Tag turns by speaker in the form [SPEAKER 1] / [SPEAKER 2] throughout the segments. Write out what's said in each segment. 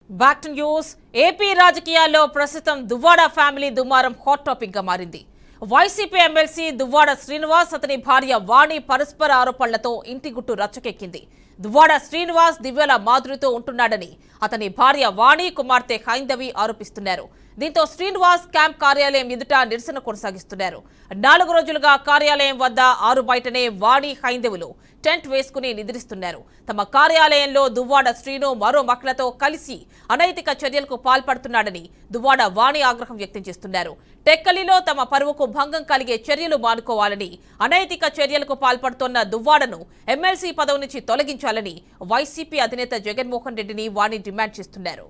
[SPEAKER 1] Back to news. AP రాజకీయాల్లో ప్రస్తుతం Duvvada family దుమారం హాట్ టాపిక్ గా మారింది. వైసీపీ ఎమ్మెల్సీ దువ్వాడ శ్రీనివాస్, అతని భార్య వాణి పరస్పర ఆరోపణలతో ఇంటి గుట్టు రచ్చకెక్కింది. దువ్వాడ శ్రీనివాస్ దివ్యల మాధురితో ఉంటున్నాడని అతని భార్య వాణి, కుమార్తె హైందవి ఆరోపిస్తున్నారు. దీంతో శ్రీనివాస్ క్యాంప్ కార్యాలయం ఎదుట నిరసన కొనసాగిస్తున్నారు. 4 రోజులుగా కార్యాలయం వద్ద ఆరు బయటనే వాణి, హైందవులు టెంట్ వేసుకుని నిద్రిస్తున్నారు. తమ కార్యాలయంలో దువ్వాడ శ్రీను మరో మహిళతో కలిసి అనైతిక చర్యలకు పాల్పడుతున్నాడని దువ్వాడ వాణి ఆగ్రహం వ్యక్తం చేస్తున్నారు. టెక్కలిలో తమ పరువుకు భంగం కలిగే చర్యలు మానుకోవాలని, అనైతిక చర్యలకు పాల్పడుతున్న దువ్వాడను ఎమ్మెల్సీ పదవి నుంచి తొలగించాలని వైసీపీ అధినేత జగన్మోహన్ రెడ్డిని వాణి డిమాండ్ చేస్తున్నారు.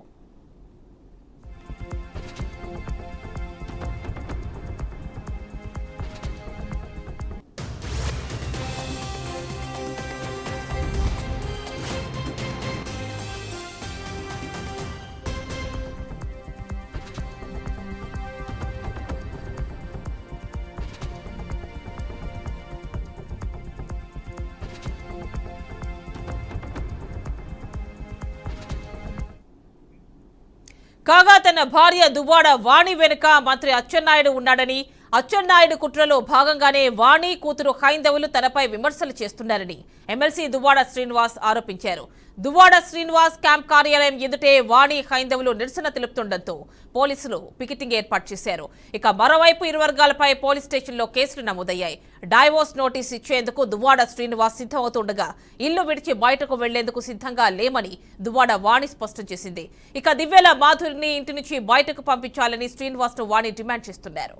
[SPEAKER 1] కాగా తన భార్య దువ్వాడ వాణి వెనుక మంత్రి అచ్చెన్నాయుడు ఉన్నాడని, అచ్చెన్నాయుడు కుట్రలో భాగంగానే వాణి కూతురు హైందవులు తనపై విమర్శలు చేస్తున్నారని ఎమ్మెల్సీ దువ్వాడ శ్రీనివాస్ ఆరోపించారు. దువ్వాడ శ్రీనివాస్ క్యాంప్ కార్యాలయం ఎదుటే వాణి, హైందవులు నిరసన తెలుపుతుండటంతో పోలీసులు పికెటింగ్ ఏర్పాటు చేశారు. ఇక మరోవైపు ఇరు వర్గాలపై పోలీస్ స్టేషన్లో కేసులు నమోదయ్యాయి. డైవోర్స్ నోటీస్ ఇచ్చేందుకు దువ్వాడ శ్రీనివాస్ సిద్ధమవుతుండగా ఇల్లు విడిచి బయటకు వెళ్లేందుకు సిద్ధంగా లేమని దువ్వాడ వాణి స్పష్టం చేసింది. ఇక దివ్యల మాధురిని ఇంటి నుంచి బయటకు పంపించాలని శ్రీనివాస్ ను వాణి డిమాండ్ చేస్తున్నారు.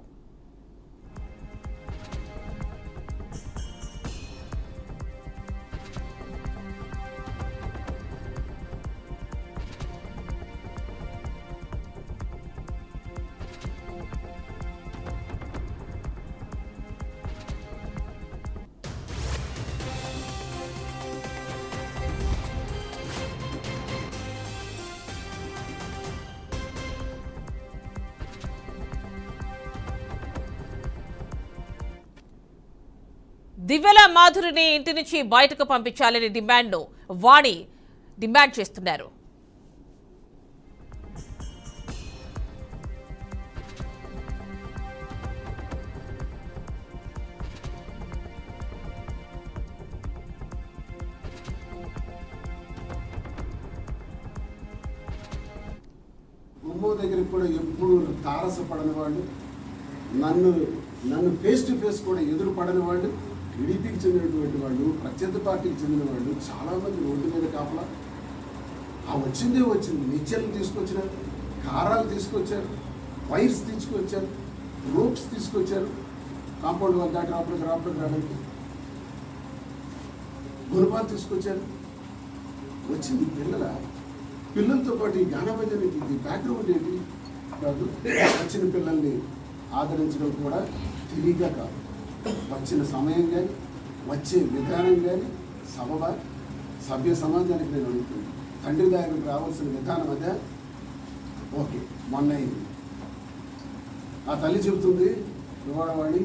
[SPEAKER 1] దివ్యల మాధురిని ఇంటి నుంచి బయటకు పంపించాలని వాణి డిమాండ్ చేస్తున్నారు.
[SPEAKER 2] గుమ్మో దగ్గర కూడా ఎప్పుడు తారసపడని వాళ్ళు, నన్ను ఫేస్ టు ఫేస్ కూడా ఎదురుపడని వాళ్ళు, టీడీపీకి చెందినటువంటి వాళ్ళు, ప్రత్యర్థి పార్టీకి చెందిన వాళ్ళు చాలామంది రోడ్డు మీద కాపలా. వచ్చింది నిత్యాలు తీసుకొచ్చినారు, కారాలు తీసుకొచ్చారు, వైర్స్ తీసుకొచ్చారు, రోప్స్ తీసుకొచ్చారు, కాంపౌండ్ వాళ్ళు దాటి రాపడికి రావడానికి గురుపాలు తీసుకొచ్చారు. వచ్చింది పిల్లలతో పాటు ఈ జ్ఞానభజనకి ఇది బ్యాక్గ్రౌండ్ ఏంటి కాదు. వచ్చిన పిల్లల్ని ఆదరించడం కూడా తెలియక కాదు, వచ్చిన సమయం కానీ వచ్చే విధానం కానీ సభ్య సమాజానికి నేను అడుగుతుంది. తండ్రి దగ్గరికి రావాల్సిన విధానం అదే. ఓకే, మొన్న అయింది. ఆ తల్లి చెబుతుంది, వాడి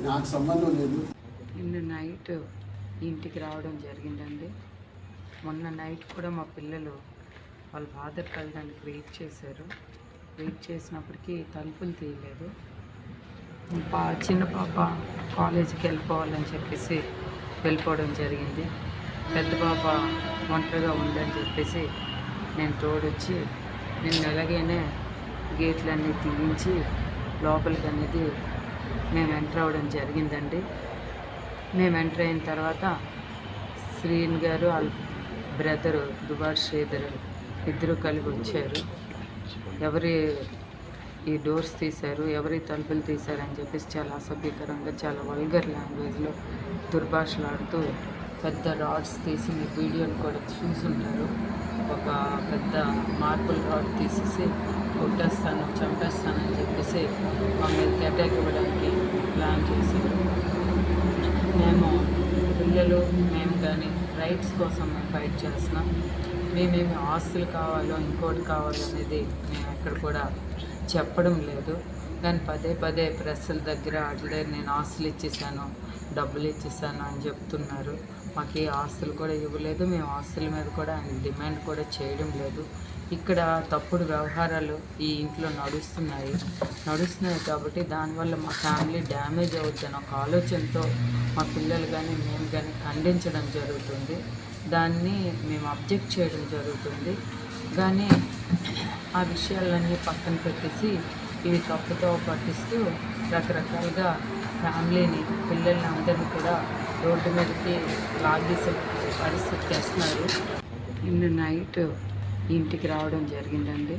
[SPEAKER 2] నాకు సంబంధం లేదు.
[SPEAKER 3] నిన్న నైట్ ఇంటికి రావడం జరిగిందండి. మొన్న నైట్ కూడా మా పిల్లలు వాళ్ళ ఫాదర్ కలడానికి వెయిట్ చేసినప్పటికీ తలుపులు తీయలేదు. చిన్న పాప కాలేజీకి వెళ్ళిపోవాలని చెప్పేసి వెళ్ళిపోవడం జరిగింది. పెద్ద పాప ఒంటరిగా ఉందని చెప్పేసి నేను తోడొచ్చి నిన్న ఎలాగైనా గేట్లన్నీ తీయించి లోపలికి అనేది మేము ఎంటర్ అవ్వడం జరిగిందండి. మేము ఎంటర్ అయిన తర్వాత శ్రీన్ గారు వాళ్ళ బ్రదరు దువ్వాడ శ్రీధర్ ఇద్దరు కలిపి వచ్చారు. ఎవరి ఈ డోర్స్ తీశారు, ఎవరి తలుపులు తీశారని చెప్పేసి చాలా అసభ్యకరంగా, చాలా వల్గర్ లాంగ్వేజ్లో దుర్భాషలాడుతూ పెద్ద రాడ్స్ తీసి మీ వీడియోని కూడా చూసుంటారు. ఒక పెద్ద మార్బుల్ రాడ్ తీసేసి కొట్టేస్తాను, చంపేస్తానని చెప్పేసి మా మీదకి అటాక్ ఇవ్వడానికి ప్లాన్ చేశారు. మేము కానీ రైట్స్ కోసం మేము ఫైట్ చేస్తున్నాం. మేమేమి ఆస్తులు కావాలో ఇంకోటి కావాలో అనేది మేము ఎక్కడ కూడా చెప్పడం లేదు. కానీ పదే ప్రెస్సుల దగ్గర వాటి దగ్గర నేను ఆస్తులు ఇచ్చేసాను, డబ్బులు ఇచ్చేసాను అని చెప్తున్నారు. మాకు ఏ ఆస్తులు కూడా ఇవ్వలేదు, మేము ఆస్తుల మీద కూడా ఆయన డిమాండ్ కూడా చేయడం లేదు. ఇక్కడ తప్పుడు వ్యవహారాలు ఈ ఇంట్లో నడుస్తున్నాయి కాబట్టి దానివల్ల మా ఫ్యామిలీ డ్యామేజ్ అవుతుందని ఒక ఆలోచనతో మా పిల్లలు కానీ మేము కానీ ఖండించడం జరుగుతుంది. దాన్ని మేము అబ్జెక్ట్ చేయడం జరుగుతుంది. కానీ ఆ విషయాలన్నీ పక్కన పెట్టేసి ఇవి తప్పుతో పట్టిస్తూ రకరకాలుగా ఫ్యామిలీని పిల్లల్ని అందరినీ కూడా రోడ్డు మీదకి లాగేసే పరిస్థితి చేస్తున్నారు. నిన్న నైట్ ఇంటికి రావడం జరిగిందండి.